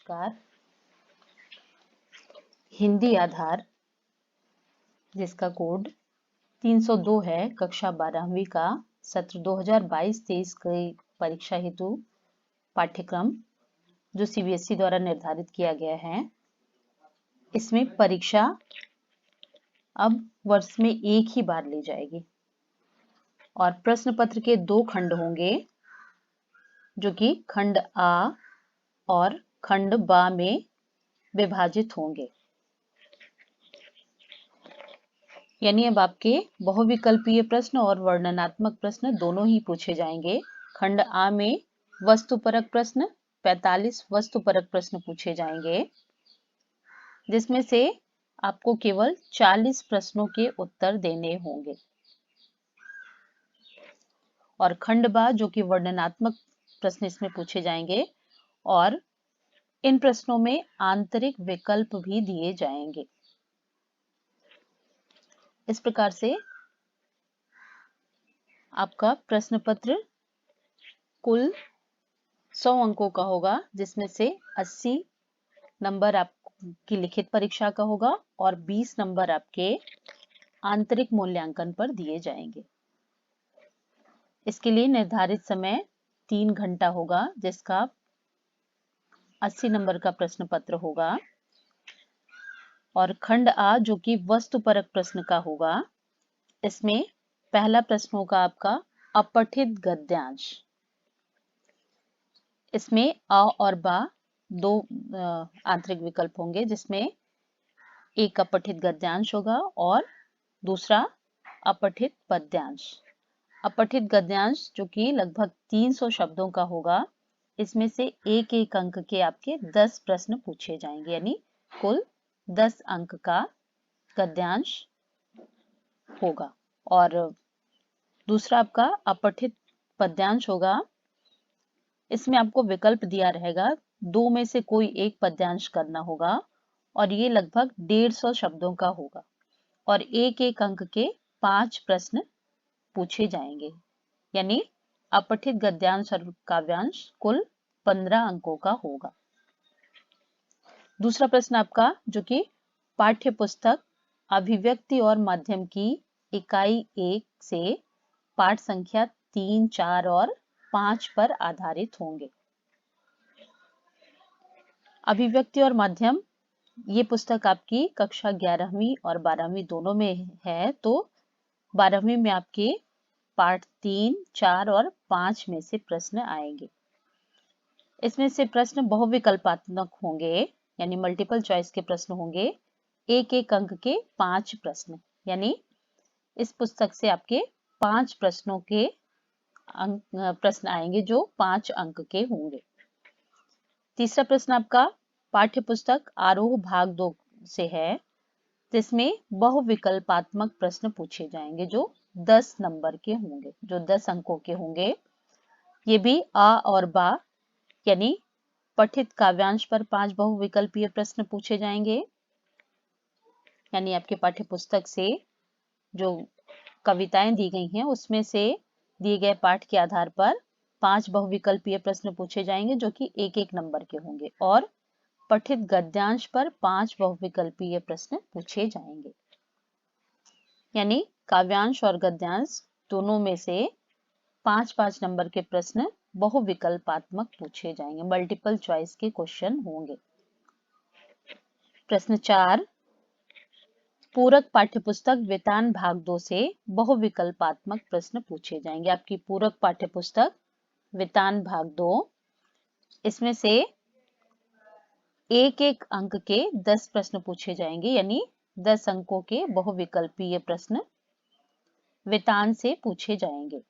नमस्कार। हिंदी आधार जिसका कोड 302 है, कक्षा 12वीं का सत्र 2022-23 की परीक्षा हेतु पाठ्यक्रम जो सीबीएसई द्वारा निर्धारित किया गया है। इसमें परीक्षा अब वर्ष में एक ही बार ली जाएगी और प्रश्न पत्र के 2 खंड होंगे जो कि खंड आ और खंड बा में विभाजित होंगे। यानी अब आपके बहुविकल्पीय प्रश्न और वर्णनात्मक प्रश्न दोनों ही पूछे जाएंगे। खंड आ में वस्तुपरक प्रश्न 45 वस्तुपरक प्रश्न पूछे जाएंगे, जिसमें से आपको केवल 40 प्रश्नों के उत्तर देने होंगे। और खंड बा जो कि वर्णनात्मक प्रश्न इसमें पूछे जाएंगे और इन प्रश्नों में आंतरिक विकल्प भी दिए जाएंगे। इस प्रकार से आपका प्रश्न पत्र कुल 100 अंकों का होगा, जिसमें से 80 नंबर आपकी लिखित परीक्षा का होगा और 20 नंबर आपके आंतरिक मूल्यांकन पर दिए जाएंगे। इसके लिए निर्धारित समय 3 घंटा होगा, जिसका 80 नंबर का प्रश्न पत्र होगा। और खंड आ जो कि वस्तुपरक प्रश्न का होगा, इसमें पहला प्रश्न होगा आपका अपठित गद्यांश। इसमें अ और बा दो आंतरिक विकल्प होंगे, जिसमें एक अपठित गद्यांश होगा और दूसरा अपठित पद्यांश। अपठित गद्यांश जो कि लगभग 300 शब्दों का होगा, इसमें से एक एक अंक के आपके 10 प्रश्न पूछे जाएंगे, यानी कुल 10 अंक का गद्यांश होगा। और दूसरा आपका अपठित पद्यांश होगा, इसमें आपको विकल्प दिया रहेगा, 2 में से कोई एक पद्यांश करना होगा और ये लगभग 150 शब्दों का होगा और एक एक अंक के 5 प्रश्न पूछे जाएंगे, यानी अपठित गद्यांश और काव्यांश कुल 15 अंकों का होगा। दूसरा प्रश्न आपका जो कि पाठ्य पुस्तक अभिव्यक्ति और माध्यम की इकाई 1 से पाठ संख्या 3, 4 और 5 पर आधारित होंगे। अभिव्यक्ति और माध्यम ये पुस्तक आपकी कक्षा 11वीं और 12वीं दोनों में है, तो 12वीं में आपके पाठ 3, 4 और 5 में से प्रश्न आएंगे। इसमें से प्रश्न बहुविकल्पात्मक होंगे, यानी मल्टीपल चॉइस के प्रश्न होंगे, एक एक अंक के 5 प्रश्न, यानी इस पुस्तक से आपके 5 प्रश्नों के प्रश्न आएंगे जो 5 अंक के होंगे। तीसरा प्रश्न आपका पाठ्य पुस्तक आरोह भाग 2 से है, जिसमें बहुविकल्पात्मक प्रश्न पूछे जाएंगे जो 10 नंबर के होंगे, जो 10 अंकों के होंगे। ये भी आ और बा यानी पठित काव्यांश पर 5 बहुविकल्पीय प्रश्न पूछे जाएंगे, यानी आपके पाठ्य पुस्तक से जो कविताएं दी गई हैं उसमें से दिए गए पाठ के आधार पर 5 बहुविकल्पीय प्रश्न पूछे जाएंगे जो कि एक एक नंबर के होंगे और पठित गद्यांश पर 5 बहुविकल्पीय प्रश्न पूछे जाएंगे, यानी काव्यांश और गद्यांश दोनों में से 5-5 नंबर के प्रश्न बहुविकल्पात्मक पूछे जाएंगे, मल्टीपल चॉइस के क्वेश्चन होंगे। प्रश्न 4 पूरक पाठ्यपुस्तक वितान भाग 2 से बहुविकल्पात्मक प्रश्न पूछे जाएंगे। आपकी पूरक पाठ्यपुस्तक वितान भाग 2, इसमें से एक एक अंक के 10 प्रश्न पूछे जाएंगे, यानी 10 अंकों के बहुविकल्पीय प्रश्न वितान से पूछे जाएंगे।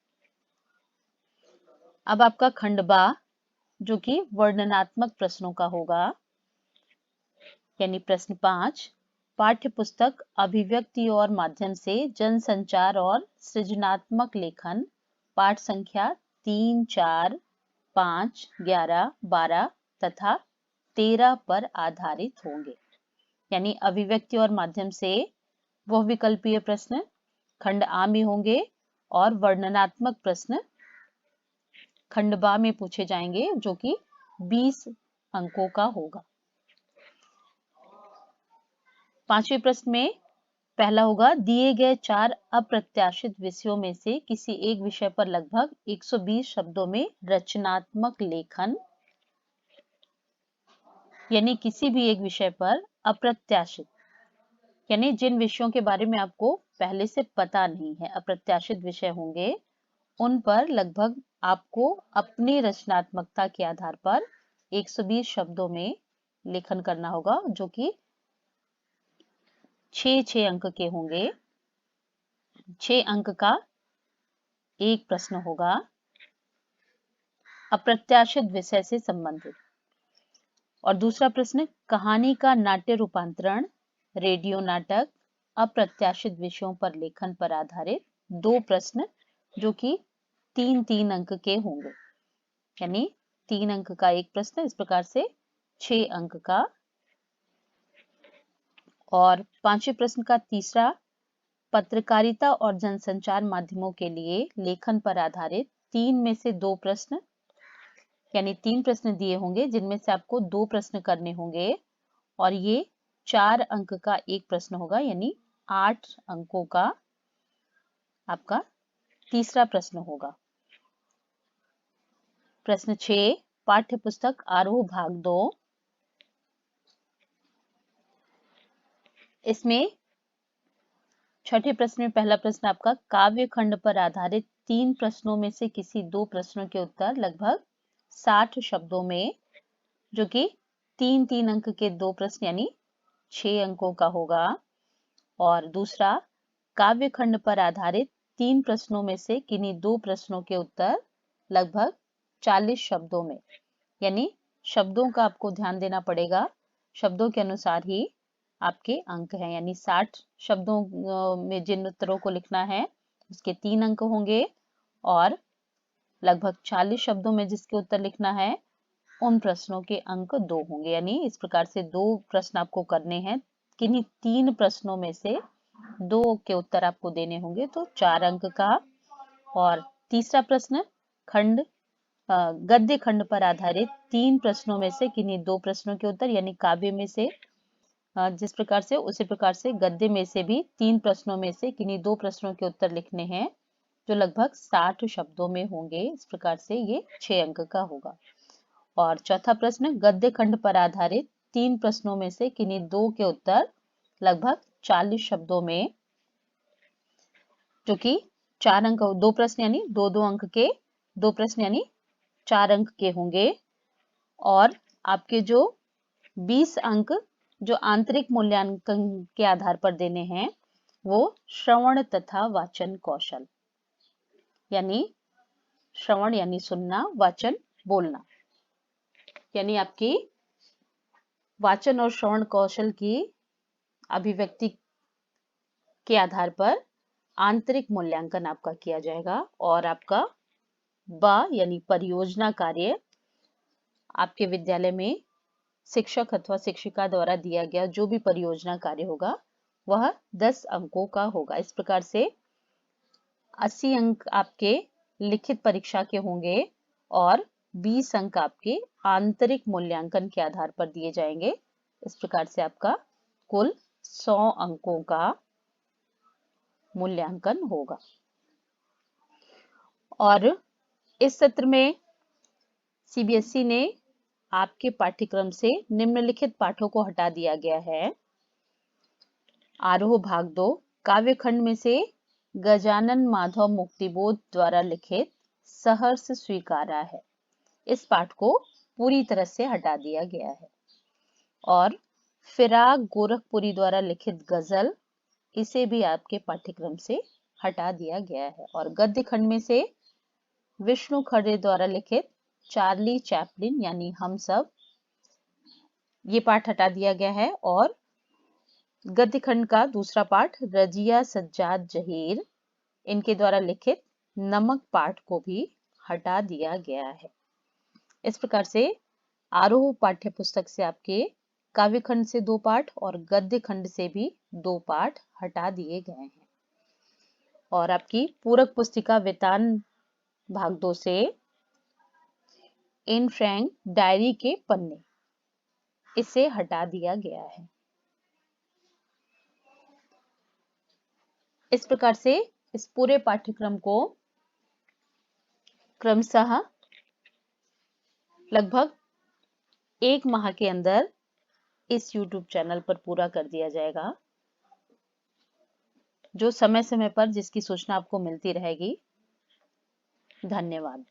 अब आपका खंड बा जो कि वर्णनात्मक प्रश्नों का होगा, यानी प्रश्न 5 पाठ्य पुस्तक अभिव्यक्ति और माध्यम से जनसंचार और सृजनात्मक लेखन पाठ संख्या 3, 4, 5, 11, 12 तथा 13 पर आधारित होंगे, यानी अभिव्यक्ति और माध्यम से बहुविकल्पीय प्रश्न खंड आ में होंगे और वर्णनात्मक प्रश्न खंड बा में पूछे जाएंगे जो कि 20 अंकों का होगा। पांचवें प्रश्न में पहला होगा, दिए गए 4 अप्रत्याशित विषयों में से किसी एक विषय पर लगभग 120 शब्दों में रचनात्मक लेखन, यानी किसी भी एक विषय पर अप्रत्याशित, यानी जिन विषयों के बारे में आपको पहले से पता नहीं है, अप्रत्याशित विषय होंगे, उन पर लगभग आपको अपनी रचनात्मकता के आधार पर 120 शब्दों में लेखन करना होगा, जो कि 6 अंक के होंगे। 6 अंक का एक प्रश्न होगा अप्रत्याशित विषय से संबंधित। और दूसरा प्रश्न, कहानी का नाट्य रूपांतरण, रेडियो नाटक, अप्रत्याशित विषयों पर लेखन पर आधारित 2 प्रश्न, जो कि 3-3 अंक के होंगे, यानी 3 अंक का एक प्रश्न, इस प्रकार से 6 अंक का। और पांचवें प्रश्न का तीसरा, पत्रकारिता और जनसंचार माध्यमों के लिए लेखन पर आधारित 3 में से 2 प्रश्न, यानी 3 प्रश्न दिए होंगे जिनमें से आपको 2 प्रश्न करने होंगे, और ये 4 अंक का एक प्रश्न होगा, यानी 8 अंकों का आपका तीसरा प्रश्न होगा। प्रश्न 6, पाठ्य पुस्तक आरोह भाग 2। इसमें छठे प्रश्न में पहला प्रश्न आपका, काव्य खंड पर आधारित 3 प्रश्नों में से किसी 2 प्रश्नों के उत्तर लगभग 60 शब्दों में, जो कि 3-3 अंक के 2 प्रश्न, यानी 6 अंकों का होगा। और दूसरा, काव्य खंड पर आधारित 3 प्रश्नों में से किन्हीं 2 प्रश्नों के उत्तर लगभग 40 शब्दों में, यानी शब्दों का आपको ध्यान देना पड़ेगा, शब्दों के अनुसार ही आपके अंक हैं, यानी 60 शब्दों में जिन उत्तरों को लिखना है उसके 3 अंक होंगे, और लगभग 40 शब्दों में जिसके उत्तर लिखना है उन प्रश्नों के अंक 2 होंगे, यानी इस प्रकार से 2 प्रश्न आपको करने हैं, किन्हीं 3 प्रश्नों में से 2 के उत्तर आपको देने होंगे, तो 4 अंक का। और तीसरा प्रश्न, गद्य खंड पर आधारित 3 प्रश्नों में से किन्हीं 2 प्रश्नों के उत्तर, यानी काव्य में से जिस प्रकार से उसी प्रकार से गद्य में से भी 3 प्रश्नों में से किन्हीं 2 प्रश्नों के उत्तर लिखने हैं, जो लगभग 60 शब्दों में होंगे, इस प्रकार से ये 6 अंक का होगा। और चौथा प्रश्न, गद्य खंड पर आधारित 3 प्रश्नों में से किन्हीं 2 के उत्तर लगभग 40 शब्दों में, जो कि 4 अंक, 2 प्रश्न यानी 2-2 अंक के 2 प्रश्न, यानी 4 अंक के होंगे। और आपके जो 20 अंक जो आंतरिक मूल्यांकन के आधार पर देने हैं, वो श्रवण तथा वाचन कौशल, यानी श्रवण यानी सुनना, वाचन बोलना, यानी आपकी वाचन और श्रवण कौशल की अभिव्यक्ति के आधार पर आंतरिक मूल्यांकन आपका किया जाएगा। और आपका यानी परियोजना कार्य आपके विद्यालय में शिक्षक अथवा शिक्षिका द्वारा दिया गया जो भी परियोजना कार्य होगा वह 10 अंकों का होगा। इस प्रकार से 80 अंक आपके लिखित परीक्षा के होंगे और 20 अंक आपके आंतरिक मूल्यांकन के आधार पर दिए जाएंगे। इस प्रकार से आपका कुल 100 अंकों का मूल्यांकन होगा। और इस सत्र में सीबीएसई ने आपके पाठ्यक्रम से निम्नलिखित पाठों को हटा दिया गया है। आरोह भाग 2 काव्य खंड में से गजानन माधव मुक्तिबोध द्वारा लिखित सहर्ष स्वीकारा है, इस पाठ को पूरी तरह से हटा दिया गया है। और फिराक गोरखपुरी द्वारा लिखित गजल, इसे भी आपके पाठ्यक्रम से हटा दिया गया है। और गद्य खंड में से विष्णु खरे द्वारा लिखित चार्ली चैपलिन यानी हम सब, ये पाठ हटा दिया गया है। और गद्य खंड का दूसरा पाठ रजिया सज्जाद जहीर, इनके द्वारा लिखित नमक पाठ को भी हटा दिया गया है। इस प्रकार से आरोह पाठ्य पुस्तक से आपके काव्य खंड से 2 पाठ और गद्य खंड से भी 2 पाठ हटा दिए गए हैं। और आपकी पूरक पुस्तिका वेतान भाग 2 से एन फ्रैंक डायरी के पन्ने, इसे हटा दिया गया है। इस प्रकार से इस पूरे पाठ्यक्रम को क्रमशः लगभग 1 माह के अंदर इस YouTube चैनल पर पूरा कर दिया जाएगा, जो समय-समय पर जिसकी सूचना आपको मिलती रहेगी। धन्यवाद।